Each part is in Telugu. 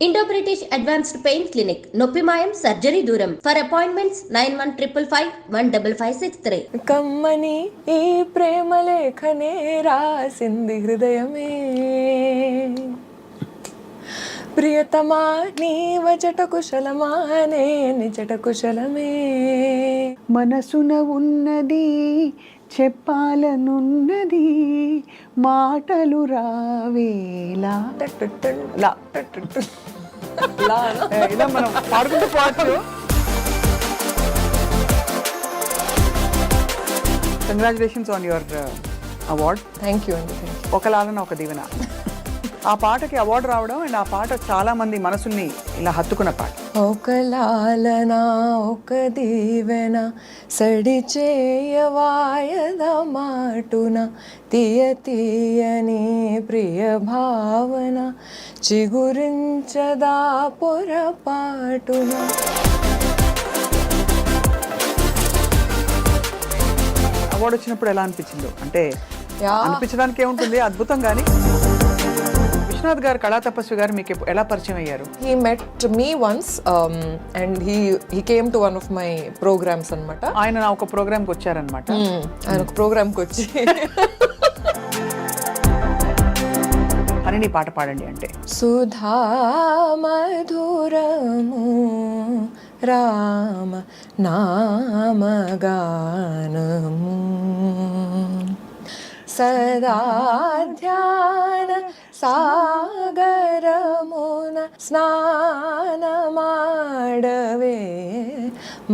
Indo British advanced pain clinic, నొప్పి మాయం, సర్జరీ దూరం. For appointments 9155515563. కమ్మని ఈ ప్రేమ లేఖనే రాసింది హృదయమే, ప్రియతమా నీ వజట కుశలమా నే నిజట కుశలమే. మనసున ఉన్నది చెప్పాలనున్నది మాటలు రావేలా. ఇలా మనం పాడుకుంటూ పోవచ్చు. Congratulations on your award. Thank you అండి. Thank you. ఒక లాలన ఒక దీవెన. ఆ పాటకి అవార్డు రావడం అండ్ ఆ పాట చాలా మంది మనసుల్ని ఇలా హత్తుకున్న పాట. ఒక లాలన ఒక దీవెన సడి చేయవాయద మాటున తీయ తీయని ప్రియ భావన చిగురించదా పొరపాటున. అవార్డు వచ్చినప్పుడు ఎలా అనిపించిందో అంటే అనిపించడానికి ఏముంటుంది, అద్భుతం. కానీ విశ్వనాథ్ గారు, కళా తపస్వి గారు మీకు ఎలా పరిచయం అయ్యారు? He met me once and he came to one of my programs అన్నమాట. ఆయన నా ఒక ప్రోగ్రామ్కి వచ్చారనమాట. ఆయన ఒక ప్రోగ్రామ్కి వచ్చి అని నీ పాట పాడండి అంటే. సుధా మధురము రామ నామగానము సదా ధ్యాన సాగరమున స్నానమాడవే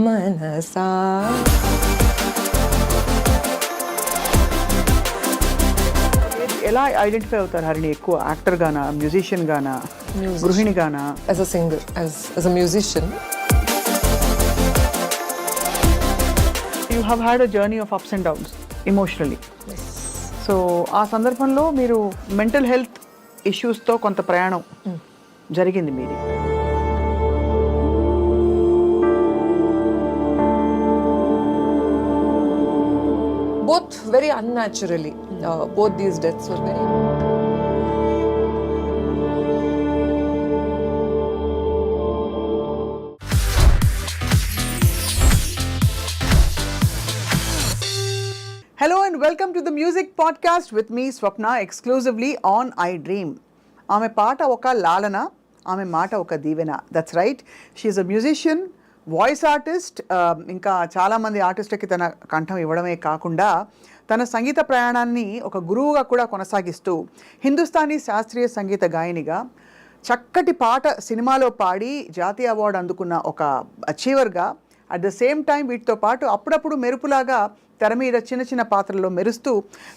మనసా. ఎలా ఐడెంటిఫై అవుతారు హరిణి? ఎక్కువ యాక్టర్ గానా, మ్యూజిషియన్ గానా, గృహిణి గానా? as a singer, as a musician. You have had a journey of ups and downs emotionally. So ఆ సందర్భంలో మీరు మెంటల్ హెల్త్ ఇష్యూస్తో కొంత ప్రయాణం జరిగింది మీది. Both very unnaturally. Both these deaths were very. Hello and welcome to the music podcast with me Swapna, exclusively on I Dream. ఆమె పాట ఒక లాలన, ఆమె మాట ఒక దీవెన. That's right. She is a musician, voice artist. ఇంకా చాలామంది ఆర్టిస్టులకి తన కంఠం ఇవ్వడమే కాకుండా తన సంగీత ప్రయాణాన్ని ఒక గురువుగా కూడా కొనసాగిస్తూ హిందుస్థానీ శాస్త్రీయ సంగీత గాయనిగా చక్కటి పాట సినిమాలో పాడి జాతీయ అవార్డు అందుకున్న ఒక అచీవర్గా, అట్ ద సేమ్ టైం వీటితో పాటు అప్పుడప్పుడు మెరుపులాగా తెర మీద చిన్న చిన్న పాత్రల్లో మెరుస్తూ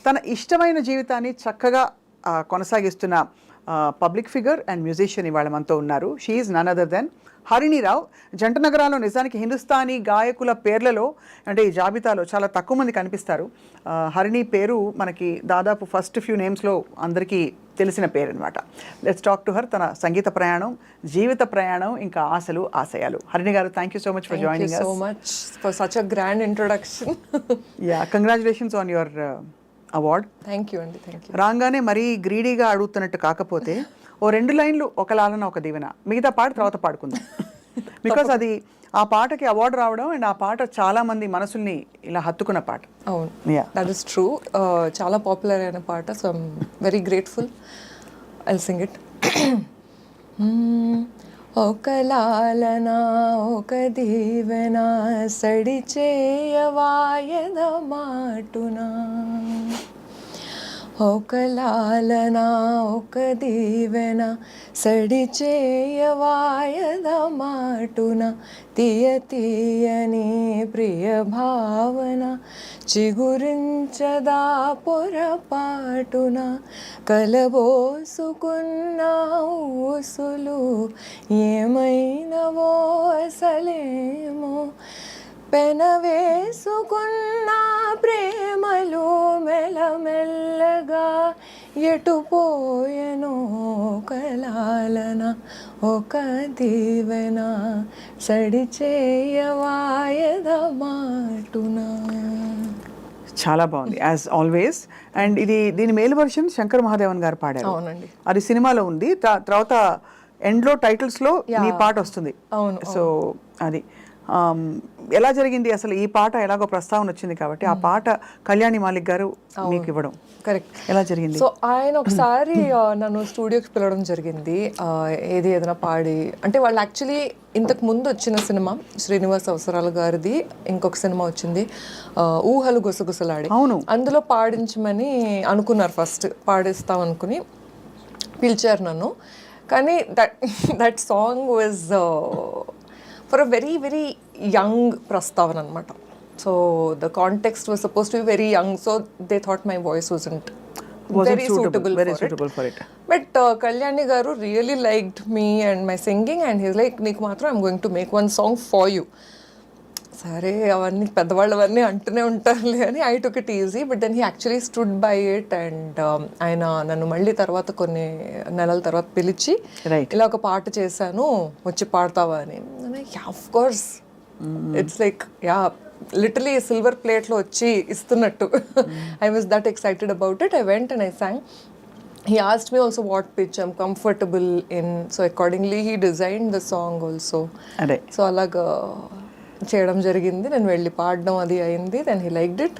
తన ఇష్టమైన జీవితాన్ని చక్కగా కొనసాగిస్తున్న పబ్లిక్ ఫిగర్ అండ్ మ్యూజిషియన్ ఇవాళ మనతో ఉన్నారు. She is none other than Harini Rao. జంట నగరాల్లో నిజానికి హిందుస్థానీ గాయకుల పేర్లలో అంటే ఈ జాబితాలో చాలా తక్కువ మంది కనిపిస్తారు. హరిణి పేరు మనకి దాదాపు ఫస్ట్ ఫ్యూ నేమ్స్లో అందరికీ తెలిసిన పేరు అనమాట. Let's talk to her. తన సంగీత ప్రయాణం, జీవిత ప్రయాణం, ఇంకా ఆశలు, ఆశయాలు. హరిణి గారు, thank you so much for joining us. Thank you so much for such a grand introduction. Yeah, congratulations on your award. Thank you అండి. Thank you. రాగానే మరీ గ్రీడీగా అడుగుతున్నట్టు కాకపోతే ఓ 2 లైన్లు ఒక లాలన ఒక దీవెన, మిగతా పాట తర్వాత పాడుకుందాం. బికాస్ అది ఆ పాటకి అవార్డు రావడం అండ్ ఆ పాట చాలా మంది మనసుల్ని ఇలా హత్తుకున్న పాట. అవును, Yeah. That is true. చాలా పాపులర్ అయిన పాట. So I'm very grateful. I'll sing it. ఒక లాలన ఒక దీవెన సడి చేయవాయద మాటున, ఒక లాలన ఒక దీవెన సడి చేయవాయద మాటున తీయ తీయని ప్రియ భావన చిగురించదా పొరపాటున కలబోసుకున్న ఊసులు ఏమైనవో అసలేమో పెనవేసుకున్న ప్రేమలు మెల్లమెల్లగా ఎటుపోయెనో కలాలన ఒక దీవెన సడి చేయవాయద మాటున. చాలా బాగుంది యాజ్ ఆల్వేస్. అండ్ దీని మేల్ వర్షన్ శంకర్ మహాదేవన్ గారు పాడారు. అవునండి. అది సినిమాలో ఉంది. తర్వాత ఎండ్లో టైటిల్స్లో మీ పాట వస్తుంది. అవును, సో అది ఎలా జరిగింది అసలు? ఈ పాట ఎలాగో ప్రస్తావన వచ్చింది కాబట్టి ఆ పాట కళ్యాణి మాలిక్ గారు మీకు ఇవ్వడం కరెక్ట్. ఎలా జరిగింది? సో ఆయన ఒకసారి నన్ను స్టూడియోకి పిలవడం జరిగింది. ఏదైనా పాడి అంటే వాళ్ళు యాక్చువల్లీ ఇంతకు ముందు వచ్చిన సినిమా శ్రీనివాస్ అవసరాల గారిది ఇంకొక సినిమా వచ్చింది ఊహలు గుసగుసలాడి. అవును, అందులో పాడించమని అనుకున్నారు, ఫస్ట్ పాడిస్తాం అనుకుని పిలిచారు నన్ను. కానీ that song was for a very very young ప్రస్తావన అనమాట. So the context was suppose to be very young, so they thought my voice wasn't very suitable for it. But Kalyani garu really liked me and my singing, and he's like, నీకు మాత్రం I'm going to make one song for you. సరే అవన్నీ పెద్దవాళ్ళు అవన్నీ అంటూనే ఉంటారులే అని I took it easy. But then he actually stood by it and ఆయన నన్ను మళ్ళీ తర్వాత కొన్ని నెలల తర్వాత పిలిచి ఇలా ఒక పాట చేశాను వచ్చి పాడతావా అని. Of course, it's like yeah literally silver ప్లేట్లో వచ్చి ఇస్తున్నట్టు. I was that excited about it. I went and I sang. He asked me also what pitch I'm comfortable in, so accordingly he designed the song also. So అలాగా చేయడం జరిగింది. నేను వెళ్ళి పాడడం అది అయింది. Then he liked it.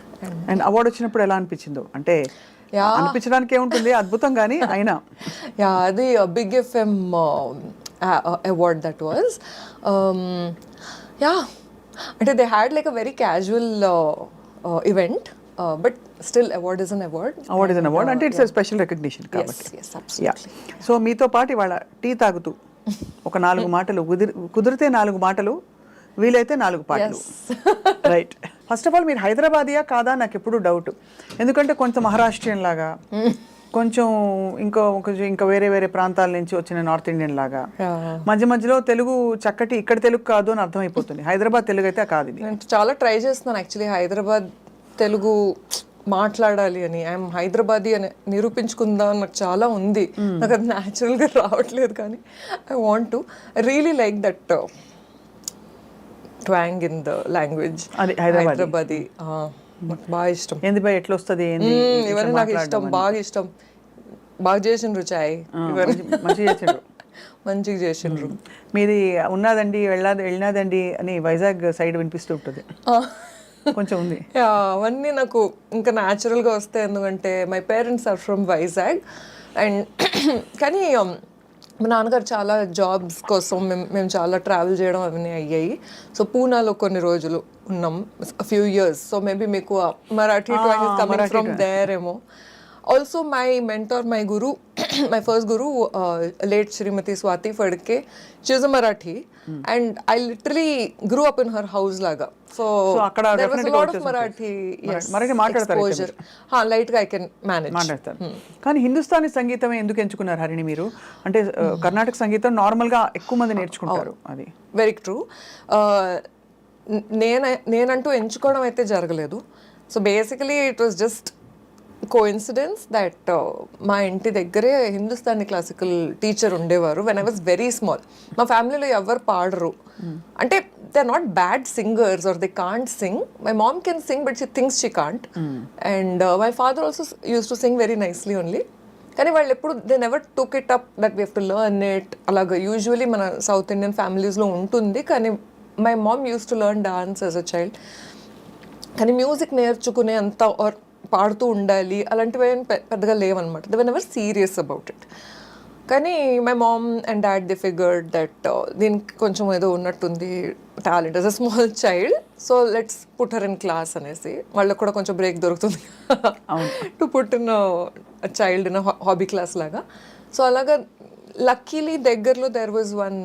And award వచ్చినప్పుడు ఎలా అనిపించిందో? అంటే అనిపించడానికి ఏముంటుంది, అద్భుతం. కానీ అయినా యా అది Big FM award that was. Yeah అంటే they had like a very casual event, but still award is an award. Award is an award అంటే ఇట్స్ స్పెషల్ రికగ్నిషన్ కాబట్టి. సో మీతో పాటు ఇవాళ టీ తాగుతూ ఒక 4 మాటలు, కుదిరితే 4 మాటలు, వీలైతే 4 పాటలు. రైట్. ఫస్ట్ ఆఫ్ ఆల్ మీరు హైదరాబాదియా కాదా నాకు ఎప్పుడు డౌట్. ఎందుకంటే కొంచెం మహారాష్ట్రియన్ లాగా, కొంచెం ఇంకా వేరే వేరే ప్రాంతాల నుంచి వచ్చిన నార్త్ ఇండియన్ లాగా, మధ్య మధ్యలో తెలుగు చక్కటి ఇక్కడ తెలుగు కాదు అని అర్థమైపోతుంది. హైదరాబాద్ తెలుగు అయితే కాదు. ఇది నేను చాలా ట్రై చేస్తున్నాను యాక్చువల్లీ హైదరాబాద్ తెలుగు మాట్లాడాలి అని. ఐఎమ్ హైదరాబాదీ అని నిరూపించుకుందా నాకు చాలా ఉంది. నాకు అది న్యాచురల్గా రావట్లేదు, కానీ I want to. I really like that twang in the language. Hyderabadi నాకు బాగా ఇష్టం. ఏంది బాయ్ ఎట్లా వస్తుంది? ఇవన్నీ నాకు ఇష్టం, బాగా ఇష్టం. బాగా చేసిండ్రు చాయ్, మంచిగా చేసిండ్రు. మీది ఉన్నదండి వెళ్ళినాదండి అని వైజాగ్ సైడ్ వినిపిస్తూ ఉంటుంది కొంచెం ఉంది. అవన్నీ నాకు ఇంకా న్యాచురల్గా వస్తాయి, ఎందుకంటే my parents are from Vizag. And కానీ మా నాన్నగారు చాలా జాబ్స్ కోసం మేము చాలా ట్రావెల్ చేయడం అవన్నీ అయ్యాయి. సో పూనాలో కొన్ని రోజులు ఉన్నాం, ఫ్యూ ఇయర్స్. సో మేబీ మీకు మరాఠీ కమింగ్ ఫ్రమ్ దేర్ ఏమో. Also my mentor, my guru, my first guru, late Shrimati Swati Phadke, she is a Marathi and I literally grew up in her house లాగా. So there was a lot of Marathi exposure. Light గా ఐ కెన్ మేనేజ్ మాట్లాడతారు. కానీ హిందుస్థానీ సంగీతం ఎందుకు ఎంచుకున్నారు హరిణి మీరు? అంటే కర్ణాటక సంగీతం నార్మల్ గా ఎక్కువ మంది నేర్చుకుంటారు. అది వెరీ ట్రూ. నేనంటూ ఎంచుకోవడం అయితే జరగలేదు. So basically it was just coincidence that మా ఇంటి దగ్గరే హిందుస్థానీ క్లాసికల్ టీచర్ ఉండేవారు when I was very small. మా ఫ్యామిలీలో ఎవరు పాడరు, అంటే they are not bad singers are they can't sing. My mom can sing but she thinks she can't. And my father also use to sing very nicely only. కానీ వాళ్ళు ఎప్పుడు they never took it up that we have to learn it. అలాగా యూజువలీ మన సౌత్ ఇండియన్ ఫ్యామిలీస్లో ఉంటుంది. కానీ my mom used to learn dance as a child. కానీ మ్యూజిక్ నేర్చుకునే అంత ఆర్ పాడుతూ ఉండాలి అలాంటివి ఏం పెద్దగా లేవన్నమాట. They were never serious about it. కానీ my mom and dad they figured that దీనికి కొంచెం ఏదో ఉన్నట్టుంది talent as a small child, so let's put her in class అనేసి. వాళ్ళకి కూడా కొంచెం బ్రేక్ దొరుకుతుంది to put in child in hobby class లాగా. సో అలాగా లక్కీలీ దగ్గరలో there was one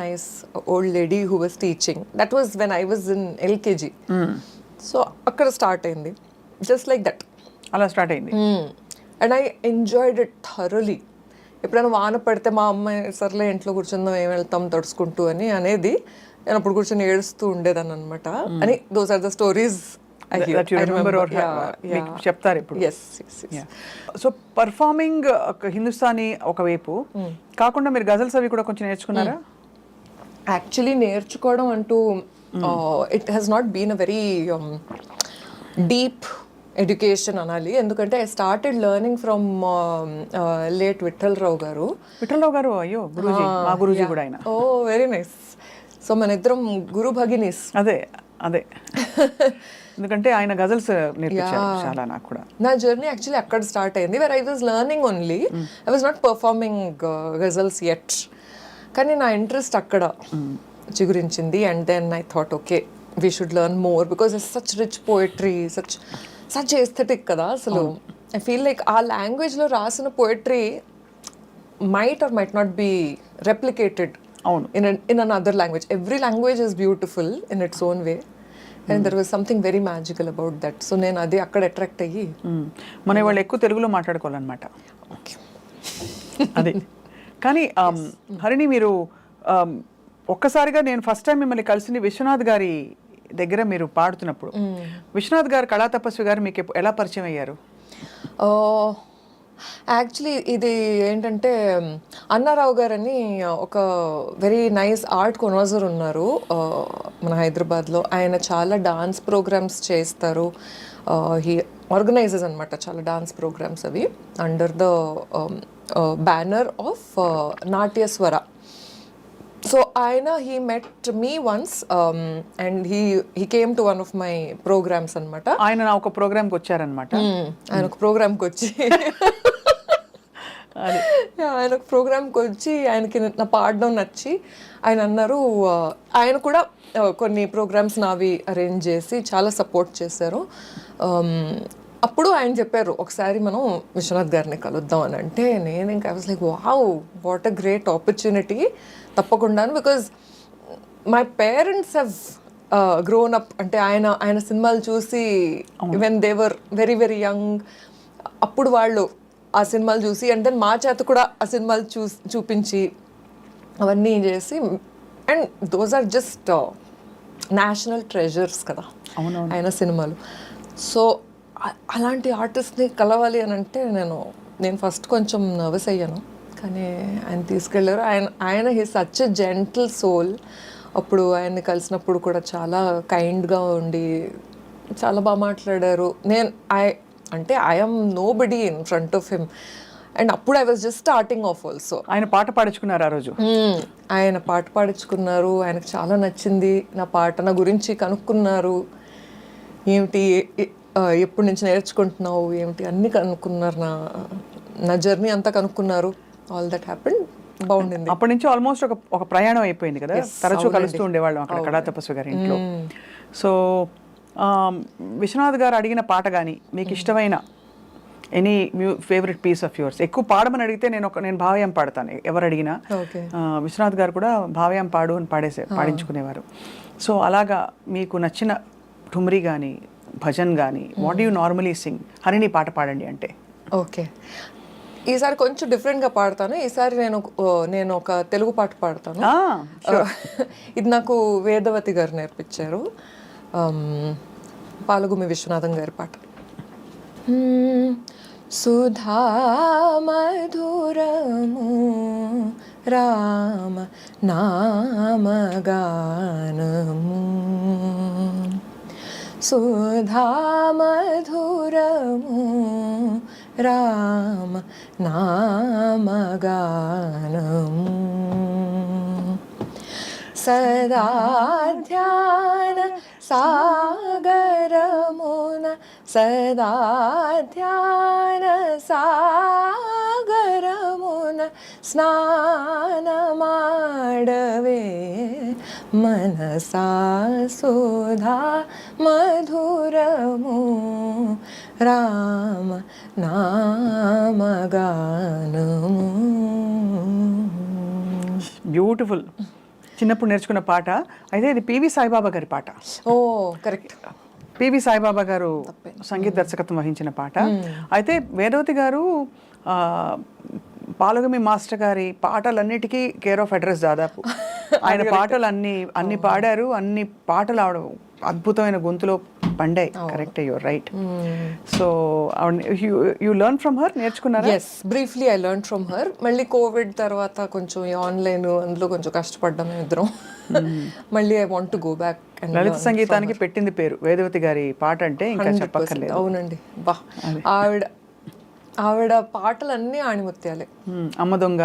nice old lady who was teaching. That was when I was in LKG. So అక్కడ స్టార్ట్ అయింది, జస్ట్ లైక్ దట్ అలా స్టార్ట్ అయింది. And I enjoyed it thoroughly. ఎప్పుడైనా వాన పడితే మా అమ్మాయి సర్లే ఇంట్లో కూర్చుందాం, ఏం వెళ్తాం తడుచుకుంటూ అని అనేది, నేను అప్పుడు కూర్చొని ఏడుస్తూ ఉండేదాన్ని అనమాట. అని దోస్ ఆర్ ద స్టోరీస్ చెప్తారు ఇప్పుడు. సో పర్ఫార్మింగ్ హిందుస్థానీ ఒకవైపు కాకుండా మీరు గజల్స్ అవి కూడా కొంచెం నేర్చుకున్నారా? యాక్చువల్లీ నేర్చుకోవడం అంటూ it has not been a very deep education అనాలి, ఎందుకంటే I started learning from late Vithalrao గారు. విఠలరావు గారు, అయ్యో గురూజీ, మా గురూజీ కూడా ఆయన. ఓ వెరీ నైస్. సో మన ఇద్దరం గురు భగినీస్. అదే అదే ఎందుకంటే ఆయన గజల్స్ నేర్పించారు చాలా నాకు కూడా. నా జర్నీ యాక్చువల్లీ అక్కడ స్టార్ట్ అయింది, where I was learning only, I was not performing ghazals at. కానీ నా ఇంట్రెస్ట్ అక్కడ చిగురించింది. And then I thought okay we should learn more because it's such rich poetry, such aesthetic కదా అసలు. ఐ ఫీల్ లైక్ ఆ లాంగ్వేజ్లో రాసిన poetry might or might not be replicated అవును in another language. Every language is beautiful in its own way, and there was something very magical about that. So నేను అది అక్కడ అట్రాక్ట్ అయ్యి మన వాళ్ళు ఎక్కువ తెలుగులో మాట్లాడుకోవాలన్నమాట. అది కానీ హరిణి, మీరు ఒక్కసారిగా నేను ఫస్ట్ టైం మిమ్మల్ని కలిసింది విశ్వనాథ్ గారి దగ్గర మీరు పాడుతున్నప్పుడు. విశ్వనాథ్ గారు, కళా తపస్వి గారు మీకు ఎలా పరిచయం అయ్యారు? యాక్చువల్లీ ఇది ఏంటంటే అన్నారావు గారని ఒక వెరీ నైస్ ఆర్ట్ కొనోజర్ ఉన్నారు మన హైదరాబాద్లో. ఆయన చాలా డాన్స్ ప్రోగ్రామ్స్ చేస్తారు. హీ ఆర్గనైజెస్ అనమాట చాలా డాన్స్ ప్రోగ్రామ్స్, అవి under the banner of Natyaswara. So ఆయన he met me once and he came to one of my programmes అనమాట. ఆయన నా ఒక ప్రోగ్రామ్కి వచ్చారనమాట. ఆయన ఒక ప్రోగ్రామ్కి వచ్చి ఆయన ఒక ప్రోగ్రామ్కి వచ్చి ఆయనకి నా పాడడం నచ్చి ఆయన అన్నారు, ఆయన కూడా కొన్ని ప్రోగ్రామ్స్ నావి అరేంజ్ చేసి చాలా సపోర్ట్ చేశారు. అప్పుడు ఆయన చెప్పారు ఒకసారి మనం విశ్వనాథ్ గారిని కలుద్దాం అని. అంటే నేను ఇంకా I was like wow, what a great opportunity, తప్పకుండాను. Because my parents have grown up, అంటే ఆయన సినిమాలు చూసి when they were very very young, అప్పుడు వాళ్ళు ఆ సినిమాలు చూసి అండ్ దెన్ మా చేత కూడా ఆ సినిమాలు చూపించి అవన్నీ చేసి, and those are just national treasures కదా ఆయన సినిమాలు. సో అలాంటి ఆర్టిస్ట్ని కలవాలి అని అంటే నేను ఫస్ట్ కొంచెం నర్వస్ అయ్యాను, కానీ ఆయన తీసుకెళ్ళారు. ఆయన he such a gentle soul. అప్పుడు ఆయన్ని కలిసినప్పుడు కూడా చాలా కైండ్గా ఉండి చాలా బాగా మాట్లాడారు. I'm nobody in front of him, and అప్పుడు I was just starting off also. ఆయన పాట పాడించుకున్నారు ఆ రోజు. ఆయన పాట పాడించుకున్నారు, ఆయనకు చాలా నచ్చింది నా పాట. నా గురించి కనుక్కున్నారు, ఏమిటి ఎప్పటి నుంచి నేర్చుకుంటున్నావు ఏమిటి అన్నీ కనుక్కున్నారు, నా జర్నీ అంతా కనుక్కున్నారు. ఆల్ దట్ హ్యాపెండ్, బాగుండింది. అప్పటి నుంచి ఆల్మోస్ట్ ఒక ప్రయాణం అయిపోయింది కదా, తరచూ కలుస్తూ ఉండేవాళ్ళం అక్కడ కళా తపస్వి గారి ఇంట్లో. సో విశ్వనాథ్ గారు అడిగిన పాట కానీ మీకు ఇష్టమైన any favourite piece of yours, ఎక్కువ పాడమని అడిగితే నేను భావయం పాడతాను ఎవరు అడిగినా. విశ్వనాథ్ గారు కూడా భావయం పాడు అని పాడించుకునేవారు. సో అలాగా మీకు నచ్చిన ఠుమ్రీ కానీ భజన్ కానీ what you normally Singh? Harini పాట పాడండి అంటే. ఓకే, ఈసారి కొంచెం డిఫరెంట్గా పాడతాను. ఈసారి నేను ఒక తెలుగు పాట పాడతాను. ఇది నాకు వేదవతి గారు నేర్పించారు, పాలగుమి విశ్వనాథం గారి పాట. సుధా మధురము రామ నామగానము, సుధా మధురము రామ నామగానము, సదా ధ్యాన సాగరమున సదా ధ్యాన సాగరమున స్నానమాడవే మనసా, సుధా మధురము రామ నామగానము. బ్యూటిఫుల్. చిన్నప్పుడు నేర్చుకున్న పాట. అయితే ఇది పివి సాయిబాబా గారి పాట. ఓ కరెక్ట్, పివి సాయిబాబా గారు సంగీత దర్శకత్వం వహించిన పాట. అయితే వేదవతి గారు పాలగుమి మాస్టర్ గారి పాటలన్నిటికీ కేర్ ఆఫ్ అడ్రస్ దాదాపు. ఆయన పాటలు అన్ని పాడారు, అన్ని పాటలు ఆవిడ అద్భుతమైన గొంతులో పండే correct, you're right. So you learn from her, నేర్చుకున్నారా? Yes, briefly I learn from her. మళ్ళీ కోవిడ్ తర్వాత కొంచెం ఆన్లైన్ అందులో కొంచెం కష్టపడ్డాం ఇద్దరం. మళ్ళీ I want to go back. లలిత సంగీతానికి పెట్టింది పేరు వేదవతి గారి పాట అంటే ఇంకా చెప్పక్కర్లేదు. అవునండి, బా ఆవిడ పాటలన్నీ ఆణిముత్యాలే. అమ్మ దొంగ,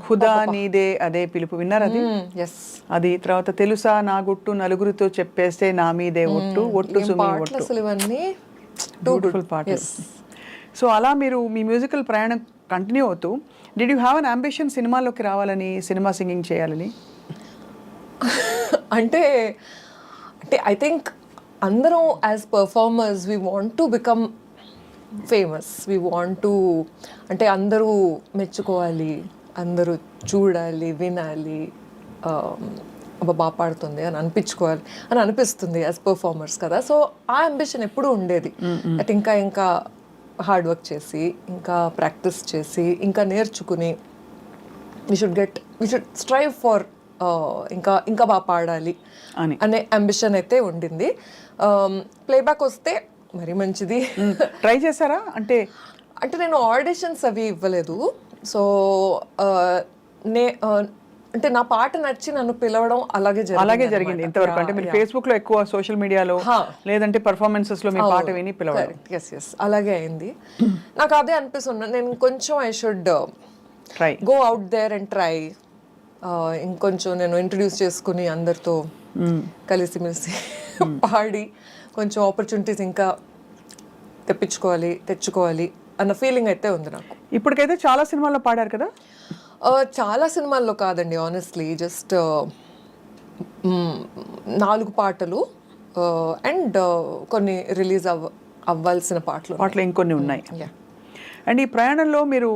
ఖుదా నీదే అదే పిలుపు, విన్నారు అది? ఎస్. అది తర్వాత తెలుసా నా గుట్టు నలుగురితో చెప్పేస్తే నా మీదే ఒట్టు ఒట్టు సుమి ఒట్టు, అసలు ఇవన్నీ బ్యూటిఫుల్ పాటలు. సో అలా మీరు మీ మ్యూజికల్ ప్రయాణం కంటిన్యూ అవుతూ, did you have an ambition సినిమాలోకి రావాలని, సినిమా సింగింగ్ చేయాలని? అంటే ఐ థింక్ అందరం as performers we want to become famous. We want to, అంటే అందరూ మెచ్చుకోవాలి, అందరూ చూడాలి, వినాలి, బాగా పాడుతుంది అని అనిపించుకోవాలి అని అనిపిస్తుంది యాజ్ పర్ఫార్మర్స్ కదా. సో ఆ అంబిషన్ ఎప్పుడూ ఉండేది. అయితే ఇంకా హార్డ్ వర్క్ చేసి, ఇంకా ప్రాక్టీస్ చేసి, ఇంకా నేర్చుకుని వీ షుడ్ స్ట్రైవ్ ఫర్ ఇంకా బాగా పాడాలి అనే అంబిషన్ అయితే ఉండింది. ప్లేబ్యాక్ వస్తే మరి మంచిది. ట్రై చేశారా? అంటే నేను ఆడిషన్స్ అవి ఇవ్వలేదు. సో అంటే నా పాట నచ్చి నన్ను పిలవడం అలాగే జరిగింది ఇంతవరకు. అంటే మీరు ఫేస్బుక్ లో ఎక్కువ, సోషల్ మీడియాలో, లేదంటే పర్ఫార్మెన్సెస్ లో మీ పాట విని పిలవడం. ఎస్, అలాగే అయింది. నాకు అదే అనిపిస్తుంది, నేను కొంచెం I should try go out there and try. ఇంకొంచెం నేను ఇంట్రడ్యూస్ చేసుకుని అందరితో కలిసిమెలిసి పాడి కొంచెం ఆపర్చునిటీస్ ఇంకా తెచ్చుకోవాలి అన్న ఫీలింగ్ అయితే ఉంది నాకు. ఇప్పటికైతే చాలా సినిమాల్లో పాడారు కదా? చాలా సినిమాల్లో కాదండి, ఆనెస్ట్లీ జస్ట్ 4 పాటలు అండ్ కొన్ని రిలీజ్ అవ్వాల్సిన పాటలు ఇంకొన్ని ఉన్నాయి. అండ్ ఈ ప్రయాణంలో మీరు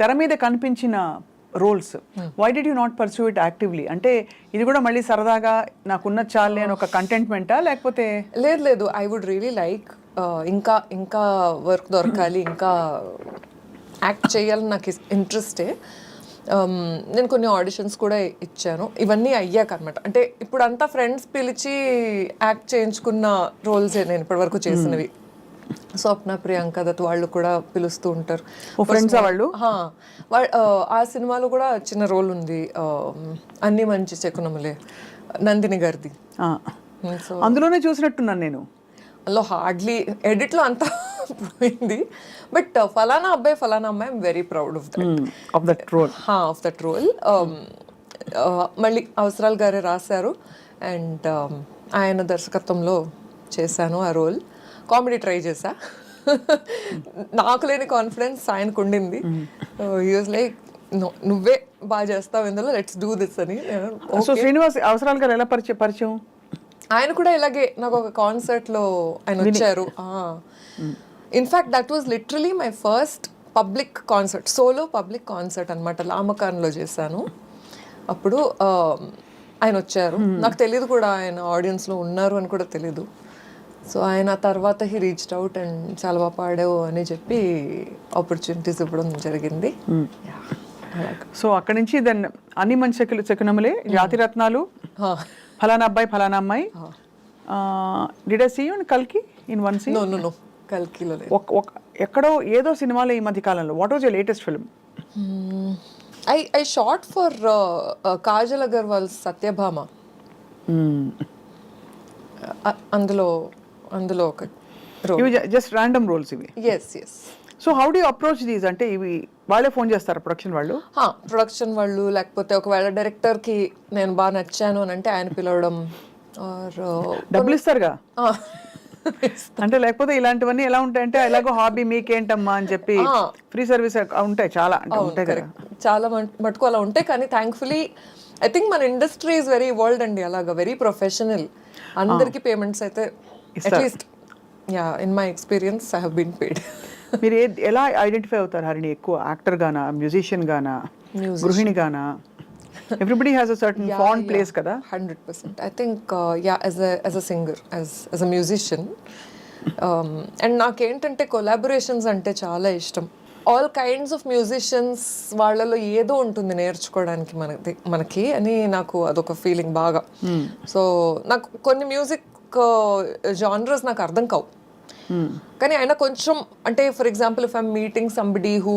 తెర మీద కనిపించిన roles, why did you not pursue it actively? అంటే ఇది కూడా మళ్ళీ సరదాగా నాకున్న చాలే అని ఒక కంటెంట్మెంటా, లేకపోతే? లేదు, ఐ వుడ్ రియలీ లైక్ ఇంకా వర్క్ దొరకాలి, ఇంకా యాక్ట్ చేయాలని నాకు ఇంట్రెస్టే. నేను కొన్ని ఆడిషన్స్ కూడా ఇచ్చాను, ఇవన్నీ అయ్యాక అనమాట. అంటే ఇప్పుడు అంతా ఫ్రెండ్స్ పిలిచి యాక్ట్ చేయించుకున్న రోల్సే నేను ఇప్పటివరకు చేసినవి. స్వప్న, ప్రియాంక దత్ వాళ్ళు కూడా పిలుస్తూ ఉంటారు. ఫ్రెండ్స్ వాళ్ళు. ఆ సినిమాలో కూడా చిన్న రోల్ ఉంది, అన్ని మంచి శకునములే, నందిని గారిది. అందులోనే చూసినట్టున్నాను నేను. అందులో హార్డ్లీ ఎడిట్లో అంతా పోయింది, బట్ ఫలానా అబ్బాయి ఫలానా అమ్మాయి I'm very proud of that role. మళ్ళీ అవసరాలు గారే రాశారు అండ్ ఆయన దర్శకత్వంలో చేశాను ఆ రోల్. కామెడీ ట్రై చేశా, నాకు లేని కాన్ఫిడెన్స్ ఆయనకు ఉండింది. హి వాజ్ లైక్, నువ్వే బాగా చేస్తావు ఇందులో, లెట్స్ డూ దిస్ అని. సో శ్రీనివాస్ అవసరాలు గారు ఎలా పరిచయం? ఆయన కూడా ఇలాగే నాకు ఒక కాన్సర్ట్లో ఆయన వచ్చారు. In fact that was literally my first public concert, solo public concert అనమాట. లామకాన్లో చేశాను. అప్పుడు ఆయన వచ్చారు, నాకు తెలీదు కూడా ఆయన ఆడియన్స్లో ఉన్నారు అని కూడా తెలీదు. సో ఆయన తర్వాత హీ రీచ్డ్ అవుట్ అండ్ చాలా బాగా పాడావు అని చెప్పి ఆపర్చునిటీస్ ఇవ్వడం జరిగింది. సో అక్కడి నుంచి దెన్ అన్ని మంచి శకునములే, జాతిరత్నాలు, ఫలానా అబ్బాయి ఫలానా అమ్మాయి. Did I see you in కల్కి ఇన్ వన్ సీన్? నో కల్కిలో లేదు. ఎక్కడో ఏదో సినిమాలో ఈ మధ్య కాలంలో. What was your latest film? I shot for Kajal Agarwal Satyabhama. అందులో ఒక ఇవి జస్ట్ ర్యాండమ్ రోల్స్ ఇవి? Yes. So how do you approach these? అంటే ఇవి వాళ్ళే ఫోన్ చేస్తారా ప్రొడక్షన్ వాళ్ళు? ప్రొడక్షన్ వాళ్ళు, లేకపోతే ఒకవేళ డైరెక్టర్కి నేను బాగా నచ్చాను అని అంటే ఆయన పిలవడం. డబ్బులు ఇస్తారుగా? అంటే లేకపోతే ఇలాంటివన్నీ ఎలా ఉంటాయంటే, ఎలాగో హాబీ మీకేంటమ్మా అని చెప్పి ఫ్రీ సర్వీస్ ఉంటాయి చాలా, ఉంటాయి కదా చాలా మటుకు అలా ఉంటాయి. కానీ థ్యాంక్ఫుల్లీ ఐ థింక్ మన ఇండస్ట్రీ ఈజ్ వెరీ వరల్డ్ అండి, అలాగా వెరీ ప్రొఫెషనల్. అందరికి పేమెంట్స్ అయితే at least in my experience I have been paid. మీరు ఎలా ఐడెంటిఫై అవుతారు హరిణి? ఎక్కువ యాక్టర్ గానా, మ్యూజిషియన్ గానా, గృహిణి గానా? Everybody has a certain fond place కదా. 100%. I think as a singer, as a musician, and నాకేంటంటే కొలాబరేషన్స్ అంటే చాలా ఇష్టం. ఆల్ కైండ్స్ ఆఫ్ మ్యూజిషియన్స్ వాళ్ళలో ఏదో ఉంటుంది నేర్చుకోవడానికి మనకి అని నాకు అదొక ఫీలింగ్ బాగా. సో నాకు కొన్ని మ్యూజిక్ జానరస్ నాకు అర్థం కావు. కానీ ఆయన కొంచెం అంటే for example if I'm meeting somebody who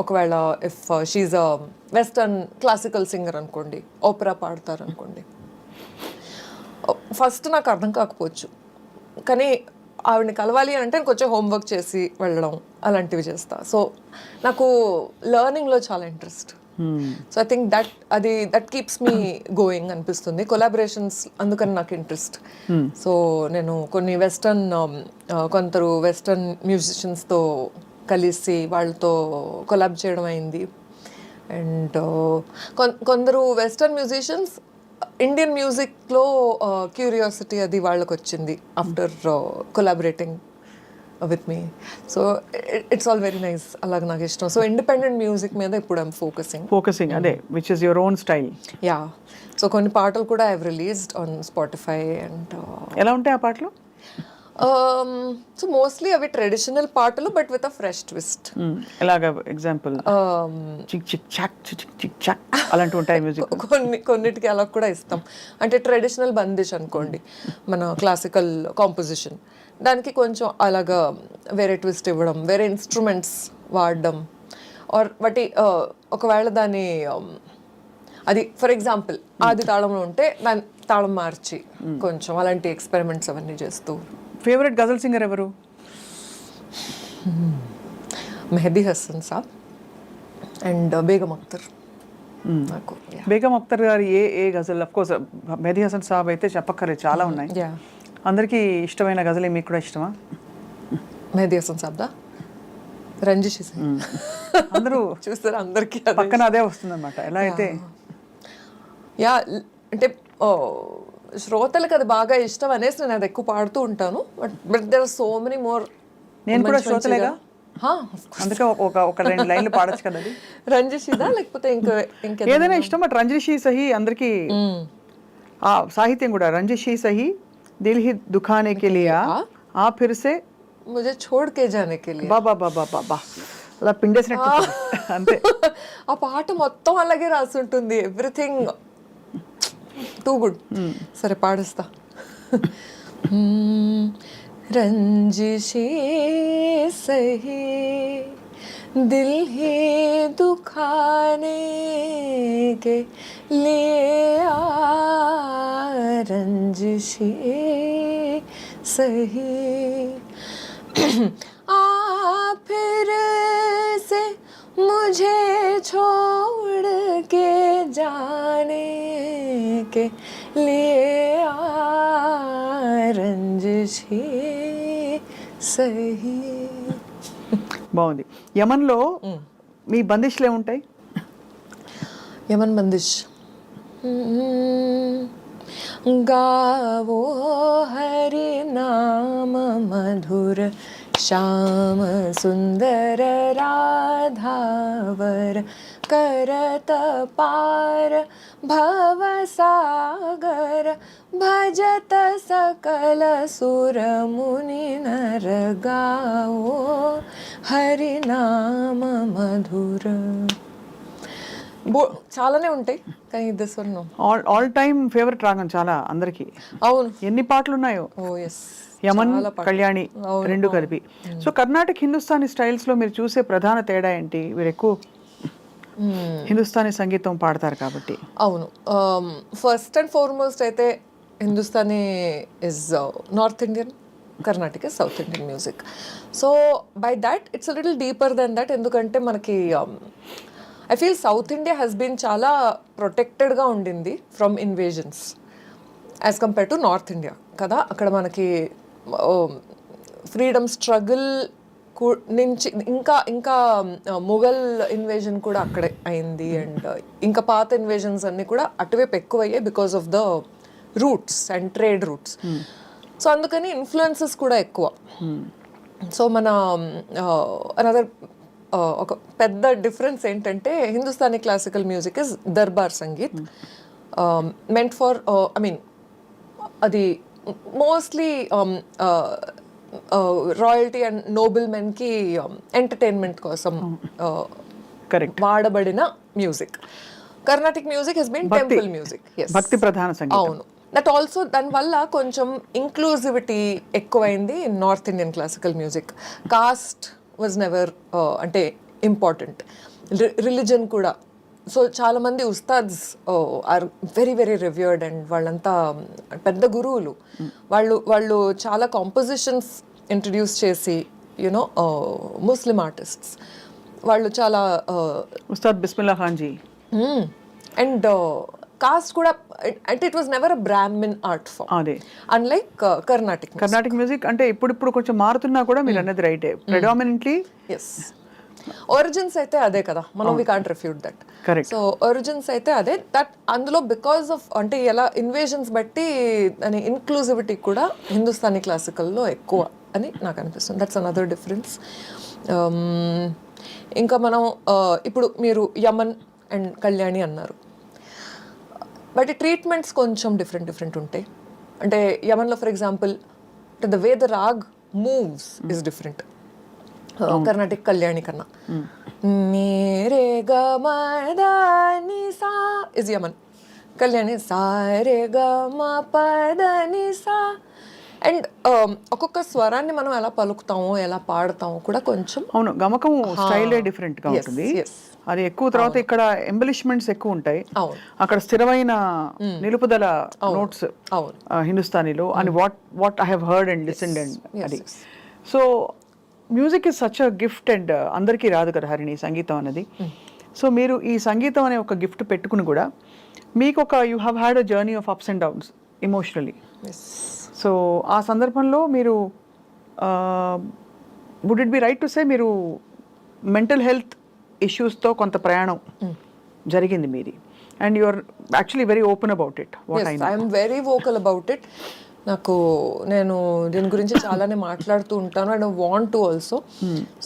ఒకవేళ if she's a western classical singer అనుకోండి, ఓపెరా పాడతారు అనుకోండి, ఫస్ట్ నాకు అర్థం కాకపోవచ్చు, కానీ ఆవిడని కలవాలి అంటే కొంచెం హోంవర్క్ చేసి వెళ్ళడం అలాంటివి చేస్తా. సో నాకు లెర్నింగ్లో చాలా interest. So I think that keeps me going అనిపిస్తుంది. కొలాబరేషన్స్ అందుకని నాకు ఇంట్రెస్ట్. సో నేను కొన్ని కొందరు వెస్టర్న్ మ్యూజిషియన్స్తో కలిసి వాళ్ళతో కొలాబ్ చేయడం అయింది. అండ్ కొందరు వెస్టర్న్ మ్యూజిషియన్స్ ఇండియన్ మ్యూజిక్లో క్యూరియాసిటీ అది వాళ్ళకి వచ్చింది after collaborating with me. So it's all very nice. అలాగ నాకు ఇష్టం. సో ఇండిపెండెంట్ మ్యూజిక్ మీద ఇప్పుడు ఐమ్ ఫోకసింగ్ అదే which is your own style. Yeah. So కొన్ని పాటలు కూడా I have released on Spotify. And ఎలా ఉంటాయి ఆ పాటలు? సో మోస్ట్లీ అవి ట్రెడిషనల్ పాటలు but with a fresh twist. ఎలాగా ఎగ్జాంపుల్? చిక్ చిక్ చాక్ చిక్ చిక్ చాక్ అలాంటి ఉంటాయి మ్యూజిక్. కొన్నిటికి అలా కూడా ఇస్తాం. అంటే ట్రెడిషనల్ బందిష్ అనుకోండి, మన క్లాసికల్ కాంపోజిషన్, దానికి కొంచెం అలాగా వేరే ట్విస్ట్ ఇవ్వడం, వేరే ఇన్స్ట్రుమెంట్స్ వాడడం, ఆర్ వాటి ఒకవేళ దాని అది ఫర్ ఎగ్జాంపుల్ ఆది తాళంలో ఉంటే దాని తాళం మార్చి కొంచెం అలాంటి ఎక్స్పెరిమెంట్స్ అవన్నీ చేస్తూ. ఫేవరెట్ గజల్ సింగర్ ఎవరు? మెహదీ హసన్ సాబ్ అండ్ బేగం అఖ్తర్. నాకు బేగం అఖ్తర్ గారు ఏ గజల్? అఫ్ కోర్స్ మెహదీ హసన్ సాబ్ అయితే చెప్పక్కర్లేదు, చాలా ఉన్నాయి. అందరికీ ఇష్టమైన గజలే మీకు కూడా ఇష్టమా? మెహదీ హసన్ సాబ్దా, రంజిష్ అందరూ చూస్తారు, అందరికీ పక్కన అదే వస్తుంది అనమాట. ఎలా అయితే యా అంటే శ్రోతలకు అది బాగా ఇష్టం అనేసి నేను అది ఎక్కువ పాడుతూ ఉంటాను. But there are so many more. నేను కూడా శ్రోతలేగా, అందుకే ఒక 2 లైన్లు పాడొచ్చు కదా. అది రంజిషిదా లేకపోతే ఇంకా ఏదైనా ఇష్టం. బట్ రంజిషి సహి అందరికి ఆ సాహిత్యం కూడా. రంజిషి సహి దిల్ హి దుఖానే కే లియా ఆ ఫిర్ సే ముझे छोड़ के जाने के लिए. బాబా బాబా బాబా అలా పిండేసినట్టు అంతే. ఆ పాట మొత్తం అలాగే రాసి ఉంటుంది. Everything too good. సరే పాడిస్తా. రంజిషే సహీ దిల్ హీ దుఖానే కే లియా రంజిషే సహీ आ फिर से मुझे छोड़ के जाने के लिए रंजिशे सही. బాగుంది. యమన్లో మీ బందిష్లు ఏముంటాయి? యమన్ బందిష్ गावो हरि नाम मधुर श्याम सुंदर राधावर करत पार भव सागर भजत सकल सुर मुनि नर गावो हरि नाम मधुर. చాలానే ఉంటాయి కానీ this one no. All time favourite రాగం చాలా అందరికి. అవును. ఎన్ని పాటలు ఉన్నాయో. యమన్, కళ్యాణి రెండు కలిపి. సో కర్ణాటక హిందుస్థానీ స్టైల్స్ లో మీరు చూసే ప్రధాన తేడా ఏంటి? మీరు ఎక్కువ హిందుస్థానీ సంగీతం పాడతారు కాబట్టి. అవును. ఫస్ట్ అండ్ ఫార్మోస్ట్ అయితే Hindustani is North Indian, Carnatic South Indian music. So by that it's little deeper than that. ఎందుకంటే మనకి I feel South India has been చాలా ప్రొటెక్టెడ్గా ఉండింది from invasions as compare to North India కదా. అక్కడ మనకి ఫ్రీడమ్ స్ట్రగుల్ నుంచి ఇంకా ముఘల్ ఇన్వేజన్ కూడా అక్కడే అయింది. అండ్ ఇంకా పాత ఇన్వేజన్స్ అన్నీ కూడా అటువైపు ఎక్కువయ్యాయి because of the routes and trade routes. So అందుకని ఇన్ఫ్లుయెన్సెస్ కూడా ఎక్కువ. సో మన అనదర్ ఒక పెద్ద డిఫరెన్స్ ఏంటంటే Hindustani classical music is darbar sangeet, meant for I mean అది మోస్ట్లీ రాయల్టీ అండ్ నోబెల్ మెన్కి ఎంటర్టైన్మెంట్ కోసం వాడబడిన మ్యూజిక్. Carnatic music has been temple music. భక్తి ప్రధాన సంగీతం. అవును. దట్ ఆల్సో దానివల్ల కొంచెం ఇంక్లూజివిటీ ఎక్కువైంది in north Indian classical music. Caste was never అంటే ఇంపార్టెంట్, రిలీజన్ కూడా. సో చాలామంది ఉస్తాద్స్ are very very revered and వాళ్ళంతా పెద్ద గురువులు. వాళ్ళు చాలా కాంపోజిషన్స్ ఇంట్రడ్యూస్ చేసి యునో ముస్లిం ఆర్టిస్ట్స్ వాళ్ళు చాలా ఉస్తాద్ బిస్మిల్లా ఖాన్ జీ. అండ్ కాస్ట్ కూడా అంటే it was never a Brahmin art form, అదే అన్లైక్ కర్ణాటిక్ మ్యూజిక్. అంటే ఇప్పుడు కొంచెం మారుతున్నా కూడా మీరు అన్నది రైటే. ప్రెడామినెంట్లీ ఎస్ ఒరిజిన్స్ అయితే అదే కదా, మనం we can't refute that. Correct. So origins అయితే అదే. దట్ అందులో బికాస్ ఆఫ్ అంటే ఎలా ఇన్వేషన్స్ బట్టి అని ఇన్క్లూజివిటీ కూడా హిందుస్థానీ క్లాసికల్లో ఎక్కువ అని నాకు అనిపిస్తుంది. That's another difference. ఇంకా మనం ఇప్పుడు మీరు యమన్ అండ్ కళ్యాణి అన్నారు, బట్ ఈ ట్రీట్మెంట్స్ కొంచెం డిఫరెంట్ ఉంటాయి. అంటే యమన్లో for example the way the raag moves is different Carnatic Kalyani కన్నా. నీరే గ మ ద ని సా ఇస్ యమన్, కళ్యాణి సా రే గ మ ప ద ని సా. అండ్ ఒక్కొక్క స్వరాన్ని మనం ఎలా పలుకుతామో ఎలా పాడతామో కూడా కొంచెం అవును గమకం స్టైలే డిఫరెంట్ గా ఉంటుంది. అది ఎక్కువ తర్వాత ఇక్కడ ఎంబలిష్మెంట్స్ ఎక్కువ ఉంటాయి, అక్కడ స్థిరమైన నిలుపుదల నోట్స్ హిందుస్థానీలో అని what I have heard and listened and అది. So music is such a gift and అందరికీ రాదు కదా హరిణి సంగీతం అనేది. సో మీరు ఈ సంగీతం అనే ఒక గిఫ్ట్ పెట్టుకుని కూడా మీకు ఒక you have had a journey of ups and downs emotionally. So ఆ సందర్భంలో మీరు would it be right to say మీరు మెంటల్ హెల్త్ ఇష్యూస్తో కొంత ప్రయాణం జరిగింది మీది, and you are actually very open about it. I'm very vocal about it. నేను దీని గురించి చాలానే మాట్లాడుతూ ఉంటాను and want to also.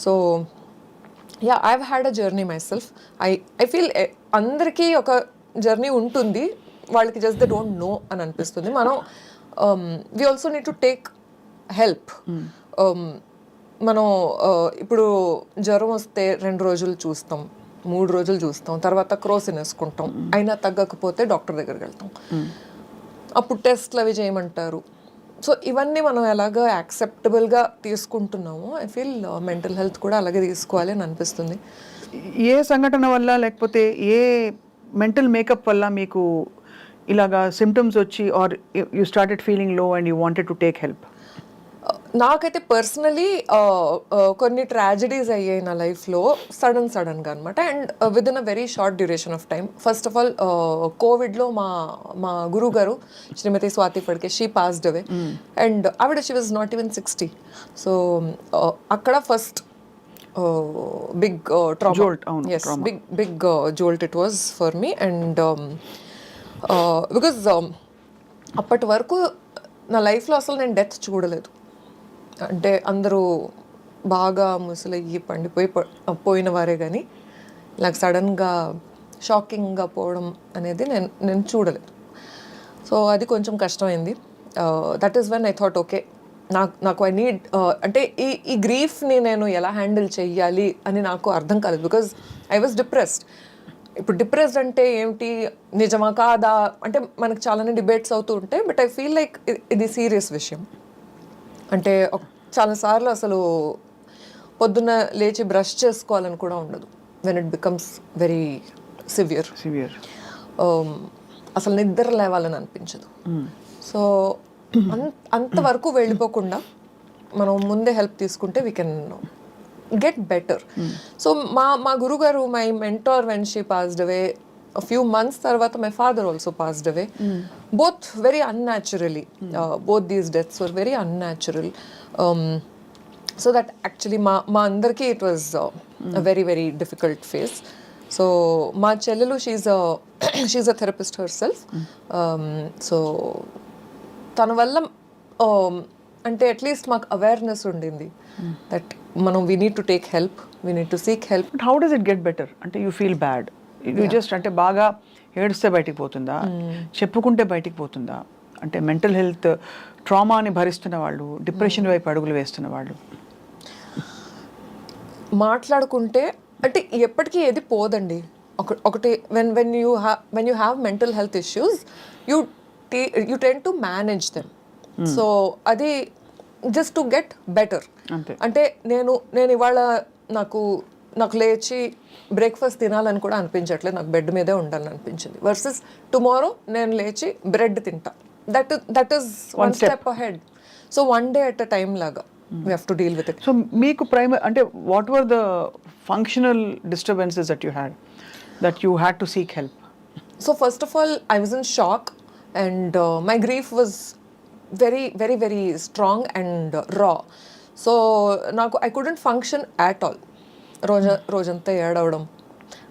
So yeah I had a journey myself. I feel అందరికీ ఒక జర్నీ ఉంటుంది, వాళ్ళకి జస్ట్ దే డోంట్ నో అని అనిపిస్తుంది. మనం we also need to take help. మనం ఇప్పుడు జ్వరం వస్తే 2 రోజులు చూస్తాం, 3 రోజులు చూస్తాం, తర్వాత క్రోసిన్ వేసుకుంటాం, అయినా తగ్గకపోతే డాక్టర్ దగ్గరికి వెళ్తాం, అప్పుడు టెస్ట్లు అవి చేయమంటారు. సో ఇవన్నీ మనం ఎలాగ యాక్సెప్టబుల్గా తీసుకుంటున్నామో ఐ ఫీల్ మెంటల్ హెల్త్ కూడా అలాగే తీసుకోవాలి అని అనిపిస్తుంది. ఏ సంఘటన వల్ల లేకపోతే ఏ మెంటల్ మేకప్ వల్ల మీకు ఇలాగా సిమ్టమ్స్ వచ్చి are you started feeling low and you wanted to take help? నాకైతే పర్సనలీ కొన్ని ట్రాజడీస్ అయ్యాయి నా లైఫ్లో సడన్గా అనమాట. And with in a very short duration of time. First of all కోవిడ్లో మా గురువు గారు Shrimati Swati Phadke she passed away. And ఆవిడ she was not even 60. So అక్కడ first big trauma, big jolt it was for me. And because అప్పటి వరకు నా లైఫ్లో అసలు నేను డెత్ చూడలేదు. అంటే అందరూ బాగా ముసలయ్యి పోయిన వారే కానీ నాకు సడన్గా షాకింగ్గా పోవడం అనేది నేను చూడలేదు. సో అది కొంచెం కష్టమైంది. That is when I thought okay నాకు ఐ నీడ్ అంటే ఈ గ్రీఫ్ని నేను ఎలా హ్యాండిల్ చెయ్యాలి అని నాకు అర్థం కాలేదు. Because I was depressed. ఇప్పుడు డిప్రెస్డ్ అంటే ఏమిటి, నిజమా కాదా అంటే మనకు చాలానే డిబేట్స్ అవుతూ ఉంటాయి. బట్ ఐ ఫీల్ లైక్ ఇది సీరియస్ విషయం. అంటే చాలాసార్లు అసలు పొద్దున్న లేచి బ్రష్ చేసుకోవాలని కూడా ఉండదు when it becomes very severe. అసలు నిద్ర లేవాలని అనిపించదు. సో అంతవరకు వెళ్ళిపోకుండా మనం ముందే హెల్ప్ తీసుకుంటే we can get better. So మా గురుగారు my mentor when she passed away a few months tarvata my father also passed away. Both very unnaturally. Both these deaths were very unnatural. So that actually ma andarki it was a very very difficult phase. So ma chellelu she's a therapist herself. So tana valla ante at least maku awareness undindi that మనం we need to take help, we need to seek help. But how does it get better? అంటే you feel bad, you just అంటే బాగా ఏడుస్తే బయటికి పోతుందా, చెప్పుకుంటే బయటికి పోతుందా? అంటే మెంటల్ హెల్త్ ట్రామాని భరిస్తున్న వాళ్ళు, డిప్రెషన్ వైపు అడుగులు వేస్తున్న వాళ్ళు మాట్లాడుకుంటే అంటే ఎప్పటికీ ఏది పోదండి. ఒకటి when you have mental health issues, you ten to manage them. So అది జస్ట్ టు గెట్ బెటర్. అంతే. అంటే నేను ఇవాళ నాకు లేచి బ్రేక్ఫాస్ట్ తినాలని కూడా అనిపించట్లేదు, నాకు బెడ్ మీదే ఉండాలని అనిపించింది. వర్సెస్ టుమారో నేను లేచి బ్రెడ్ తింటా. That is one step ahead. So one day at a time లాగా we have to deal with it. So మీకు అంటే what were the functional disturbances that you had to seek help? So first of all, I was in shock, and my grief was very, very, very strong and raw. So I couldn't function at all. రోజంతా ఏడవడం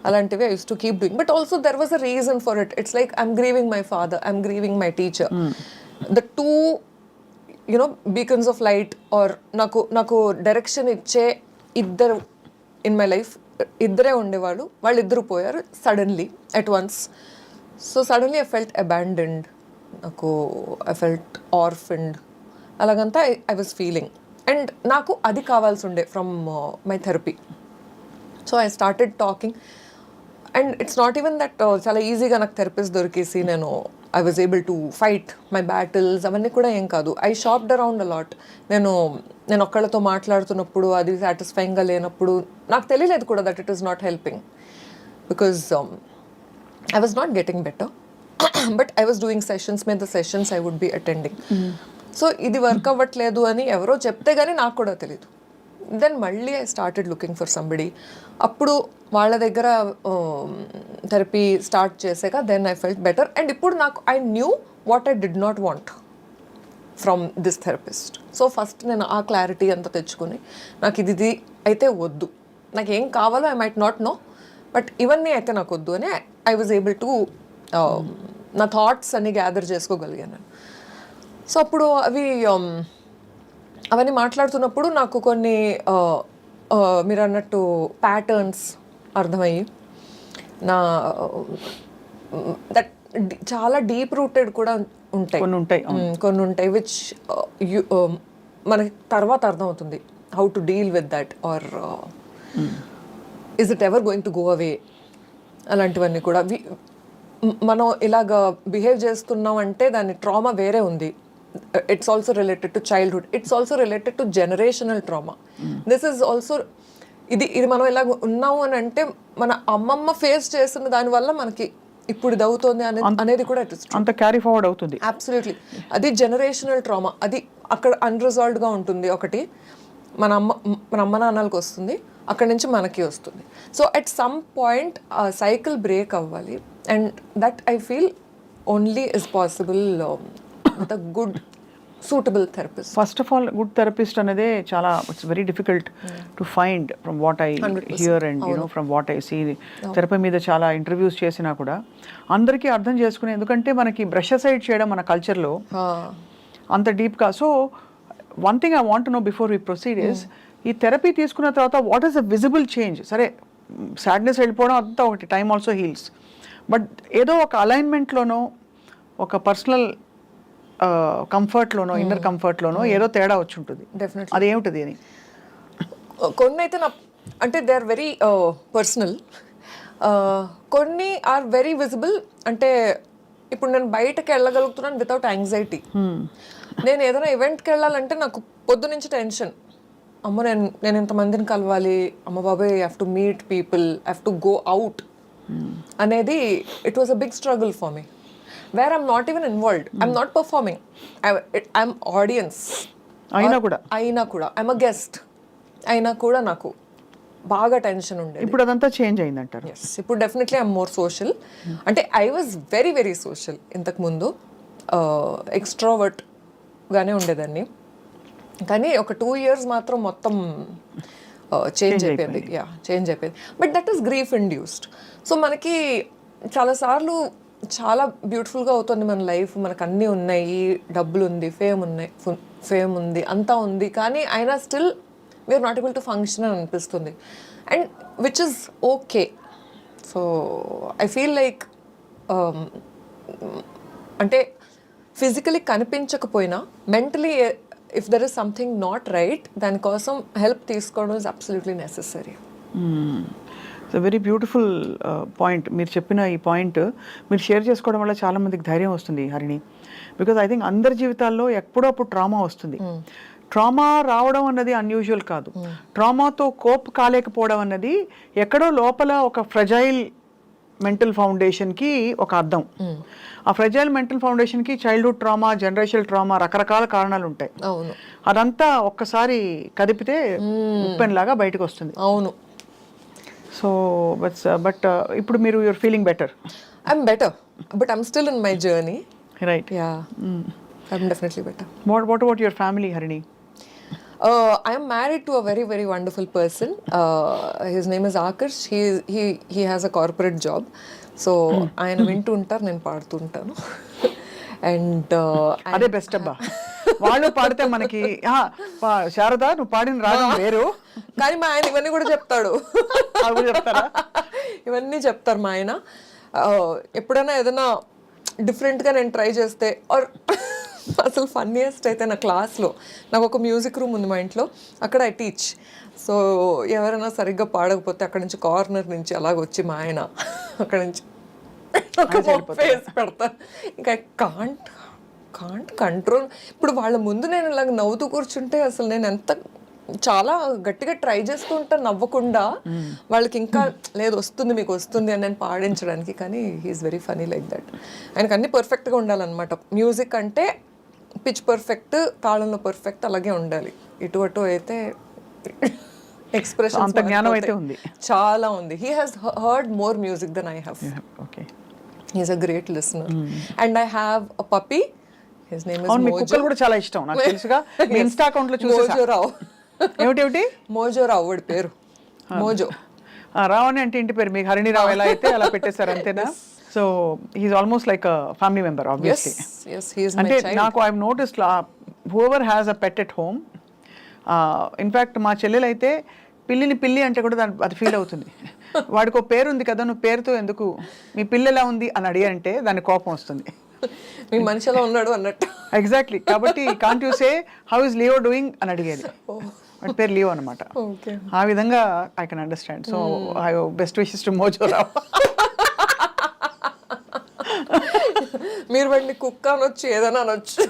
అలాంటివి I used to keep doing. But also there was a reason for it. It's like I'm grieving my father, I'm grieving my teacher. The two, beacons of light, or నాకు డైరెక్షన్ ఇచ్చే ఇద్దరు ఇన్ మై లైఫ్, ఇద్దరే ఉండేవాళ్ళు, వాళ్ళిద్దరూ పోయారు suddenly at once. So suddenly I felt abandoned, I felt orphaned, అలాగంతా ఐ వాజ్ ఫీలింగ్. అండ్ నాకు అది కావాల్సి ఉండే from my therapy. So I started talking, and it's not even that చాలా ఈజీగా నాకు థెరపిస్ట్ దొరికేసి I was able to fight my battles, అవన్నీ కూడా ఏం కాదు. I shopped around a lot. నేను ఒక్కళ్ళతో మాట్లాడుతున్నప్పుడు అది సాటిస్ఫైయింగ్గా లేనప్పుడు నాకు తెలియలేదు కూడా that it is not helping, because I was not getting better. But I was doing sessions, the sessions I would be attending. So ఇది వర్క్ అవ్వట్లేదు అని ఎవరో చెప్తే కానీ నాకు కూడా తెలియదు. దెన్ మళ్ళీ I started looking for somebody. అప్పుడు వాళ్ళ దగ్గర థెరపీ స్టార్ట్ చేసాక then I felt better. And ఇప్పుడు I knew what I did not want from this therapist. So first నేను ఆ క్లారిటీ అంతా తెచ్చుకుని నాకు ఇది అయితే వద్దు, నాకు ఏం కావాలో I might not know, but ఇవన్నీ అయితే నాకు వద్దు అని ఐ వాజ్ ఏబుల్ టు నా థాట్స్ అన్ని గ్యాదర్ చేసుకోగలిగాను. సో అప్పుడు అవన్నీ మాట్లాడుతున్నప్పుడు నాకు కొన్ని మీరు అన్నట్టు ప్యాటర్న్స్ అర్థమయ్యి దట్ చాలా డీప్ రూటెడ్ కూడా కొన్ని ఉంటాయి విచ్ మనకి తర్వాత అర్థమవుతుంది how to deal with that, or is it ever going to go away. అలాంటివన్నీ కూడా మనం ఇలాగ బిహేవ్ చేస్తున్నాం అంటే దాని ట్రామా వేరే ఉంది. It's also related to childhood, it's also related to generational trauma. This is also ఇది మనం ఇలాగ ఉన్నాము అని అంటే మన అమ్మమ్మ ఫేస్ చేస్తున్న దానివల్ల మనకి ఇప్పుడు ఇది అవుతుంది అనేది కూడా అంత క్యారీ ఫార్వర్డ్ అవుతుంది. అబ్సల్యూట్లీ. అది జనరేషనల్ ట్రామా, అది అక్కడ అన్రిజాల్వ్డ్గా ఉంటుంది. ఒకటి మన అమ్మ నాన్నలకు వస్తుంది, అక్కడి నుంచి మనకి వస్తుంది. సో అట్ సమ్ పాయింట్ ఆ సైకిల్ బ్రేక్ అవ్వాలి, and that I feel only is possible with a good suitable therapist. First of all good therapist అనేది చాలా it's very difficult to find from what I hear and from what I see. Therapy మీద చాలా ఇంటర్వ్యూస్ చేసినా కూడా అందరికీ అర్థం చేసుకునే, ఎందుకంటే మనకి బ్రష్ సైడ్ చేయడం మన కల్చర్లో అంత డీప్గా. So one thing I want to know before we proceed is, ఈ థెరపీ తీసుకున్న తర్వాత what is the visible change? సరే సాడ్నెస్ వెళ్ళిపోవడం అంతా ఒకటి, టైమ్ ఆల్సో హీల్స్, బట్ ఏదో ఒక అలైన్మెంట్లోనో ఒక పర్సనల్ కంఫర్ట్లోనో ఇన్నర్ కంఫర్ట్లోనో ఏదో తేడా వచ్చి ఉంటుంది. అదేమిటది అని కొన్ని అయితే అంటే దే ఆర్ వెరీ పర్సనల్, కొన్ని ఆర్ వెరీ విజిబుల్. అంటే ఇప్పుడు నేను బయటకు వెళ్ళగలుగుతున్నాను వితౌట్ యాంగ్జైటీ. నేను ఏదైనా ఈవెంట్కి వెళ్ళాలంటే నాకు పొద్దు నుంచి టెన్షన్, అమ్మ నేను ఇంతమందిని కలవాలి, అమ్మ బాబాయ్ I have to meet people, I have to go out అనేది it was a big struggle for me, where I'm not even involved, I'm not performing, I'm audience అయినా కూడా ఐఎమ్ అ గెస్ట్ అయినా కూడా నాకు బాగా టెన్షన్ ఉండేది. ఇప్పుడు అదంతా చేంజ్ అయిందంటారు? ఎస్, ఇప్పుడు డెఫినెట్లీ ఐఎమ్ మోర్ సోషల్. అంటే I was very very social ఇంతకుముందు, ఎక్స్ట్రావర్ట్గానే ఉండేదాన్ని, కానీ ఒక 2 years మాత్రం మొత్తం చేంజ్ అయిపోయింది. చేంజ్ అయిపోయింది. But that is grief induced. So మనకి చాలాసార్లు చాలా బ్యూటిఫుల్గా అవుతుంది మన లైఫ్, మనకు అన్నీ ఉన్నాయి, డబ్బులు ఉంది, ఫేమ్ ఉంది, అంతా ఉంది, కానీ అయినా still we're not able to function అని అనిపిస్తుంది, and which is okay. So I feel like అంటే ఫిజికలీ కనిపించకపోయినా mentally if there is something not right, దానికోసం హెల్ప్ తీసుకోవడం is absolutely necessary. It's very beautiful point. మీరు చెప్పిన ఈ పాయింట్ మీరు షేర్ చేసుకోవడం వల్ల చాలా మందికి ధైర్యం వస్తుంది హరిణి. బికాజ్ ఐ థింక్ అందరి జీవితాల్లో ఎప్పుడో అప్పుడు ట్రామా వస్తుంది. ట్రామా రావడం అన్నది అన్యూజువల్ కాదు. ట్రామాతో కోప్ కాలేకపోవడం అన్నది ఎక్కడో లోపల ఒక ఫ్రెజైల్ మెంటల్ ఫౌండేషన్కి ఒక అర్థం. ఆ ఫ్రెజైల్ మెంటల్ ఫౌండేషన్కి చైల్డ్హుడ్ ట్రామా, జనరేషనల్ ట్రామా, రకరకాల కారణాలు ఉంటాయి. అవును, అదంతా ఒక్కసారి కదిపితే ఉప్పెన్లాగా బయటకు వస్తుంది. అవును. సో బట్ ఇప్పుడు మీరు you're feeling better. I'm better, but I'm still in my journey. Right. Yeah, I'm definitely better. What about your family Harini? I am married to a very, very wonderful person. His name is Akash. He has a corporate job. So ఆయన వింటూ ఉంటారు, నేను పాడుతూ ఉంటాను. అండ్ అదే బెస్ట్ అబ్బా. వాళ్ళు పాడితే మనకి శారద నువ్వు పాడిన రాగం వేరు, కానీ మా ఆయన ఇవన్నీ కూడా చెప్తాడు. చెప్తారా? ఇవన్నీ చెప్తారు మా ఆయన. ఎప్పుడైనా ఏదైనా డిఫరెంట్గా నేను ట్రై చేస్తే, ఆర్ అసలు ఫన్నీయెస్ట్ అయితే నా క్లాస్లో నాకు ఒక మ్యూజిక్ రూమ్ ఉంది మా ఇంట్లో, అక్కడ ఐ టీచ్. సో ఎవరైనా సరిగ్గా పాడకపోతే అక్కడ నుంచి కార్నర్ నుంచి అలాగ వచ్చి మా ఆయన అక్కడ నుంచి ఫేస్ పెడతారు. ఇంకా కాంట్ కంట్రోల్. ఇప్పుడు వాళ్ళ ముందు నేను ఇలాగ నవ్వుతూ కూర్చుంటే అసలు నేను ఎంత చాలా గట్టిగా ట్రై చేస్తూ ఉంటాను నవ్వకుండా. వాళ్ళకి ఇంకా లేదు వస్తుంది, మీకు వస్తుంది అని నేను పాడించడానికి. కానీ he's very funny like that. ఆయనకు అన్నీ పర్ఫెక్ట్గా ఉండాలన్నమాట. మ్యూజిక్ అంటే పిచ్ పర్ఫెక్ట్, తాళంలో పర్ఫెక్ట్, అలాగే ఉండాలి. ఇటు అటు అయితే ఎక్స్ప్రెషన్ అంత జ్ఞానం అయితే ఉంది, చాలా ఉంది. He has heard more music than I have. Okay. He's a great listener. And I have a puppy. His name is అవును, మీ కుక్కలు కూడా చాలా ఇష్టం నాకు తెలుసుగా. మీ ఇన్స్టా అకౌంట్ లో చూసేసా. మోజోరావు. ఏమిటి మోజోరావు వాడి పేరు. మోజో. రావణి అంటే ఇంటి పేరు, మీకు హరిణి రావు ఎలా అయితే అలా పెట్టేశారు అంతేనా? So he's almost like a family member obviously. అంటే నాకు I noticed whoever has a pet at home. In fact మా చెల్లెలు అయితే పిల్లిని పిల్లి అంటే కూడా దాని అది ఫీల్ అవుతుంది. వాడికి ఒక పేరు ఉంది కదా, నువ్వు పేరుతో ఎందుకు, మీ పిల్లి ఎలా ఉంది అని అడిగారంటే దాని కోపం వస్తుంది. మీ మనిషిలో ఉన్నాడు అన్నట్టు. ఎగ్జాక్ట్లీ. కాబట్టి can't you say how is Leo doing అని అడిగేది. వాడి పేరు లియో అనమాట. ఆ విధంగా I can understand. So I best wishes to Mojorao. మీరు వాడిని కుక్క అనొచ్చు, ఏదైనా అనొచ్చు.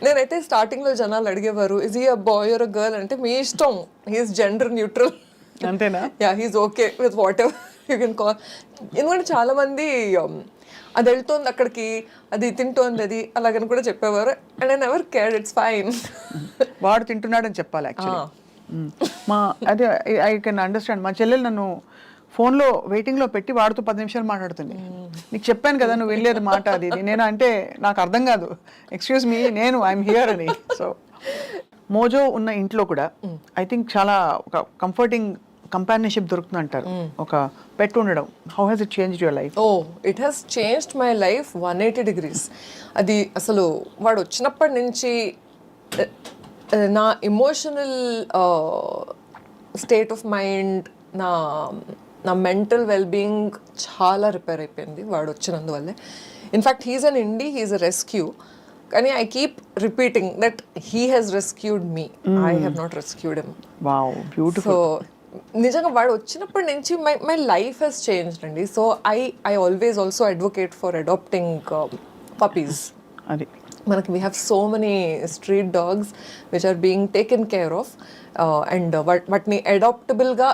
నేనైతే స్టార్టింగ్లో జనాలు అడిగేవారు, is he a boy or a girl అంటే, మీ ఇష్టం, హీఈస్ జెండర్ న్యూట్రల్. అంతేనా? Yeah, he's okay with whatever you can call. ఎందుకంటే చాలామంది అది వెళ్తోంది అక్కడికి, అది తింటోంది, అది అలాగని కూడా చెప్పేవారు. And I never cared, it's fine. వాడు తింటున్నాడని చెప్పాలి యాక్చువల్లీ. మా అదే ఐ కెన్ అండర్స్టాండ్. మా చెల్లెలు నన్ను ఫోన్లో వెయిటింగ్లో పెట్టి వాడుతూ 10 నిమిషాలు మాట్లాడుతుంది. నీకు చెప్పాను కదా నువ్వు వెళ్ళేది మాట అది ఇది. నేను అంటే నాకు అర్థం కాదు, ఎక్స్క్యూజ్ మీ, నేను ఐఎమ్ హియర్ అని. సో మోజో ఉన్న ఇంట్లో కూడా ఐ థింక్ చాలా ఒక కంఫర్టింగ్ కంపానియన్షిప్ దొరుకుతుంది అంటారు ఒక పెట్ ఉండడం. How has it changed your life? Oh, it has changed my life 180 degrees. అది అసలు వాడు వచ్చినప్పటి నుంచి నా ఎమోషనల్ స్టేట్ ఆఫ్ మైండ్, నా మెంటల్ వెల్బీయింగ్ చాలా రిపేర్ అయిపోయింది వాడు వచ్చినందువల్లే. In fact he's an indie, he's a rescue. కానీ I keep repeating that he has rescued me, I have not rescued him. Wow, beautiful. So నిజంగా వాడు వచ్చినప్పటి నుంచి మై లైఫ్ హెస్ చేంజ్డ్ అండి. So I always also advocate for adopting puppies. అది మనకి we have so many street dogs which are being taken care of. And వాటిని అడాప్టబుల్గా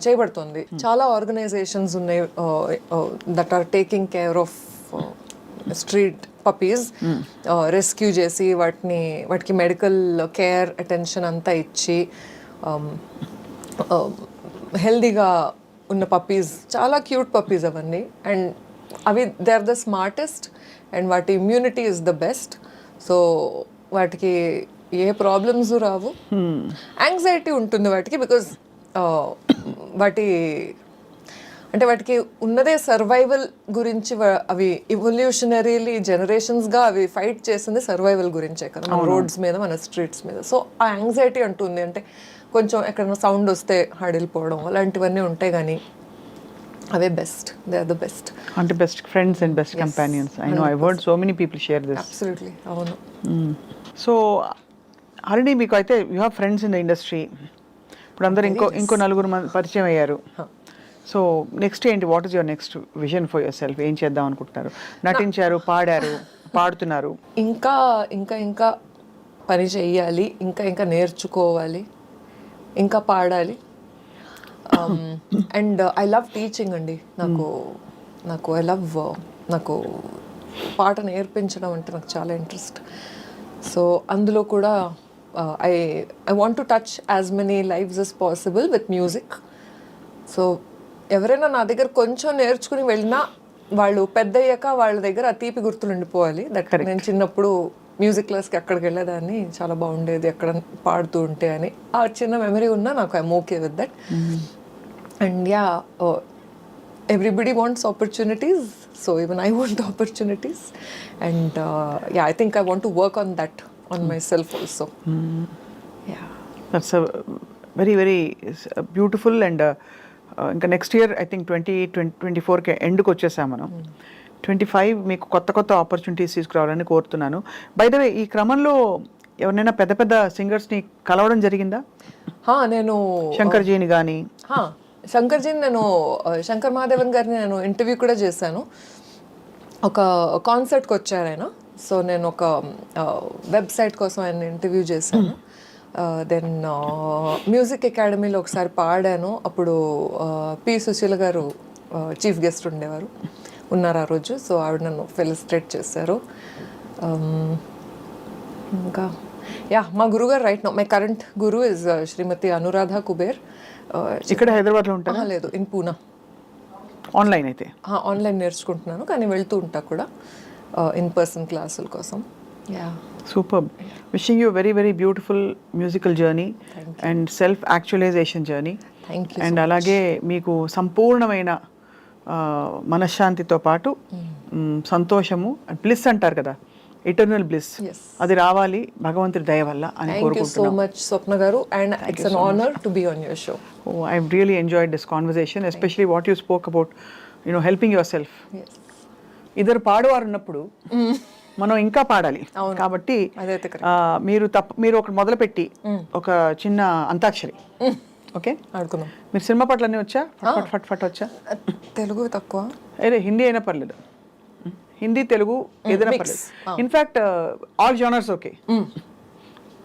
చేయబడుతుంది. చాలా ఆర్గనైజేషన్స్ ఉన్నాయి that are taking care of street puppies, rescue చేసి వాటికి మెడికల్ కేర్ అటెన్షన్ అంతా ఇచ్చి హెల్దీగా ఉన్న పప్పీస్, చాలా క్యూట్ పప్పీస్ అవన్నీ. అండ్ అవి they are the smartest and వాటి immunity is the best. So వాటికి ఏ ప్రాబ్లమ్స్ రావు. యాంగ్జైటీ ఉంటుంది వాటికి, బికాజ్ వాటికి ఉన్నదే సర్వైవల్ గురించి. అవి ఇవల్యూషనరీలీ జనరేషన్స్గా అవి ఫైట్ చేసింది సర్వైవల్ గురించే కదా, మన రోడ్స్ మీద, మన స్ట్రీట్స్ మీద. సో ఆ యాంగ్జైటీ అంటుంది, అంటే కొంచెం ఎక్కడైనా సౌండ్ వస్తే హడిలిపోవడం అలాంటివన్నీ ఉంటాయి. కానీ అవే best, they are the best. అంటే best friends and best companions. I know, I heard so many people share this. Absolutely, అవును. సో ఆల్రెడీ మీకు అయితే you have friends in the industry. ఇప్పుడు అందరు ఇంకో నలుగురు మంది పరిచయం అయ్యారు. సో నెక్స్ట్ ఏంటి, what is your next vision for your self? ఏం చేద్దాం అనుకుంటున్నారు? నటించారు, పాడారు, పాడుతున్నారు. ఇంకా ఇంకా ఇంకా పని చెయ్యాలి, ఇంకా ఇంకా నేర్చుకోవాలి, ఇంకా పాడాలి. అండ్ ఐ లవ్ టీచింగ్ అండి. నాకు ఐ లవ్ నాకు పాట నేర్పించడం అంటే నాకు చాలా ఇంట్రెస్ట్. సో అందులో కూడా I want to touch as many lives as possible with music. So ఎవరైనా నా దగ్గర కొంచెం నేర్చుకుని వెళ్ళినా వాళ్ళు పెద్ద అయ్యాక వాళ్ళ దగ్గర ఆ తీపి గుర్తులు ఉండిపోవాలి. దట్ నేను చిన్నప్పుడు మ్యూజిక్ క్లాస్కి అక్కడికి వెళ్ళేదాన్ని, చాలా బాగుండేది అక్కడ పాడుతూ ఉంటే అని ఆ చిన్న మెమరీ ఉన్నా నాకు I'm okay with that. And yeah, everybody wants opportunities, so even I want opportunities. And yeah, I think I want to work on that on myself also. Yeah, that's very very beautiful. And ఇంకా నెక్స్ట్ ఇయర్ ఐ థింక్ 2024కి ఎండ్కి వచ్చేసాం మనం. 25 మీకు కొత్త కొత్త ఆపర్చునిటీస్ తీసుకురావాలని కోరుతున్నాను. బై ద వే, ఈ క్రమంలో ఎవరినైనా పెద్ద పెద్ద సింగర్స్ని కలవడం జరిగిందా? నేను శంకర్జీని కానీ. శంకర్జీని నేను శంకర్ మహాదేవన్ గారిని నేను ఇంటర్వ్యూ కూడా చేశాను. ఒక కాన్సర్ట్కి వచ్చారు ఆయన. సో నేను ఒక వెబ్సైట్ కోసం ఆయన ఇంటర్వ్యూ చేశాను. దెన్ మ్యూజిక్ అకాడమీలో ఒకసారి పాడాను. అప్పుడు పి సుశీల గారు చీఫ్ గెస్ట్ ఉన్నారు ఆ రోజు. సో ఆవిడ నన్ను ఫెలిసిటేట్ చేశారు. ఇంకా యా, మా గురుగారు right now, my current guru is Shrimati Anuradha Kuber. ఇక్కడ హైదరాబాద్లో ఉంటారా? లేదు, ఇన్ పూనా. ఆన్లైన్ అయితే? ఆన్లైన్ నేర్చుకుంటున్నాను, కానీ వెళ్తూ ఉంటా కూడా ఇన్ పర్సన్ క్లాసుల కోసం. Yeah, super. Wishing you very very beautiful musical journey and self actualization journey. Thank you. And అలాగే మీకు సంపూర్ణమైన మనశ్శాంతితో పాటు సంతోషము, బ్లిస్ అంటారు కదా, ఇటర్నల్ బ్లిస్, అది రావాలి భగవంతుడి దయ వల్ల అని కోరుకుంటున్నాను. థ్యాంక్ యూ సో మచ్ స్వప్న గారు, and it's an honor to be on your show. Oh, I've really enjoyed this conversation, especially what you spoke about, helping yourself. Yes. ఇద్దరు పాడువారు ఉన్నప్పుడు మనం ఇంకా పాడాలి కాబట్టి మీరు ఒకటి మొదలుపెట్టి ఒక చిన్న అంతాక్షరి. ఓకే, ఆడుకుందాం. మీరు సినిమా పాటలు అన్నీ వచ్చా? ఫట్ ఫట్ వచ్చా? తెలుగు తక్కువ. అదే హిందీ అయినా పర్లేదు, హిందీ తెలుగు ఏదైనా పర్లేదు. In fact all genres okay.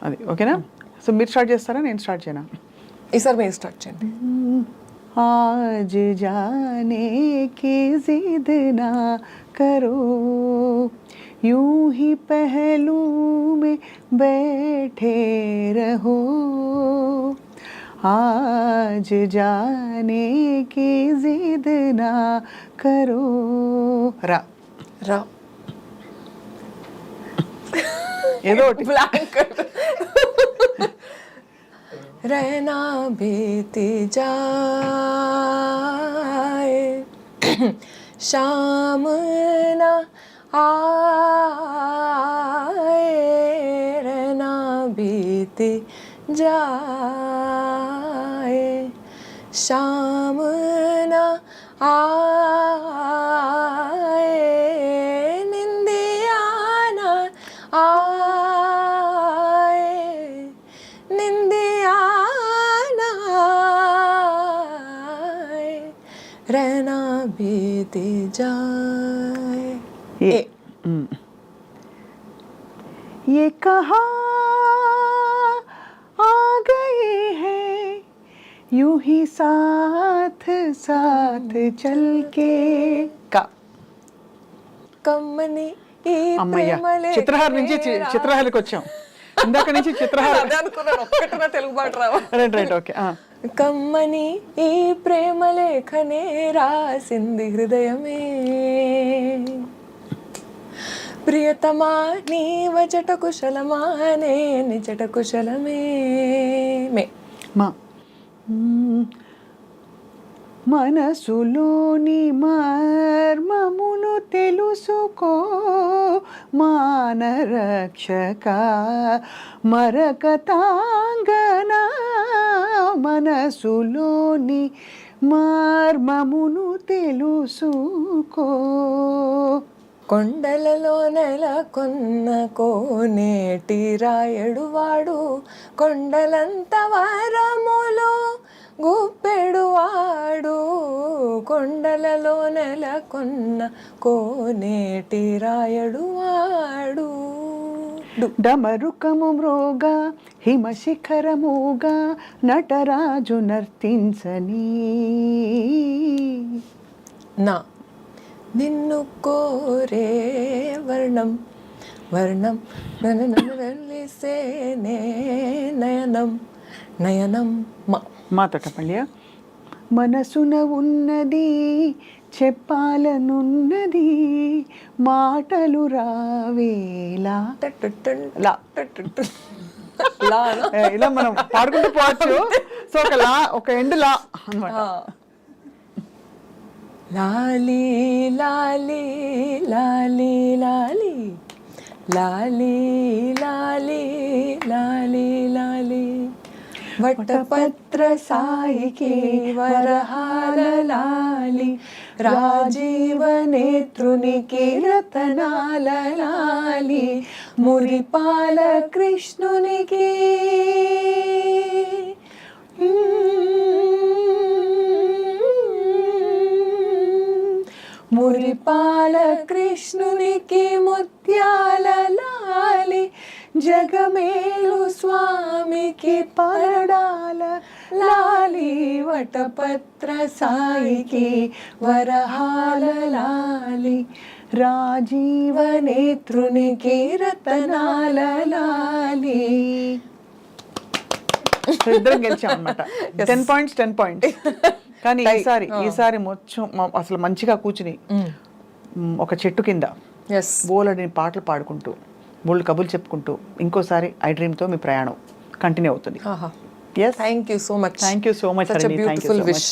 అది ఓకేనా? సో మీరు స్టార్ట్ చేస్తారా, నేను స్టార్ట్ చేయనా? ఈసారి మీరు స్టార్ట్ చేయండి. आज जाने की जिद ना करो, यूं ही पहलू में बैठे रहो, आज जाने की जिद ना करो. రా రా ఏదో ఒకటి. బ్లాంక్. रहना बीती जाए, शाम ना आए, रहना बीती जाए, शाम ना आए, निंदिया ना आए, निंदिया ना आए, रहना बीती जाए. ये कहाँ आ गए हैं यूं ही साथ साथ चल के. का కమ్మని ఈ అమ్మయ్య, చిత్రహార్ నుంచి చిత్రహారికి వచ్చాం. ఇందాక నుంచి చిత్రహార తెలుగు పాట రావా? Right okay. కమ్మని ఈ ప్రేమ లేఖనే రాసింది హృదయమే, ప్రియతమా నీ వచట కుశలమా నే నిజట కుశలమే మే. మా మనసులోని మర్మమును తెలుసుకో మానరక్షక మరకతాంగన, మనసులోని మర్మమును తెలుసుకో. కొండలలో నెలకొన్న కోనేటి రాయడువాడు, కొండలంత వరములు గుప్పెడు వాడు కొండలలో నెలకొన్న కోనేటి రాయడు వాడు. డమరుకము మ్రోగా హిమశిఖరముగా నటరాజు నర్తించని నా నిన్ను కోరే వర్ణం వర్ణం నన్ను నన్ను వెలిసేనే నయనం నయనం మాతోటపల్లి మనసున ఉన్నది చెప్పాలనున్నది మాటలు రావేలా లా ఇలా మనం పాడుకుంటూ పోవచ్చు. సో ఒక లా ఒక ఎండ్ లా అన్నమాట. లాలి లాలి లాలి లాలి లాలి లాలి లాలి లాలి వటపత్ర సాయికి వరహాల లాలి రాజీవ నేత్రునికి రతనాల లాలి మురిపాల కృష్ణునికి మురిపాల కృష్ణునికి ముత్యాల లాలి జగమేలు స్వామికి పరడాల లాలి వటపత్ర సాయికి వరహాల లాలి రాజీవ నేత్రునికి రతనాల లాలి. ఇద్దరం గెలిచాం అనమాట. 10 points 10 points. కానీ ఈసారి మొత్తం అసలు మంచిగా కూర్చుని ఒక చెట్టు కింద బోలెడని పాటలు పాడుకుంటూ బోల్డ్ కబుర్లు చెప్పుకుంటూ ఇంకోసారి ఐ డ్రీమ్తో మీ ప్రయాణం కంటిన్యూ అవుతుంది. Thank you so much. Thank you so much. Such a beautiful wish.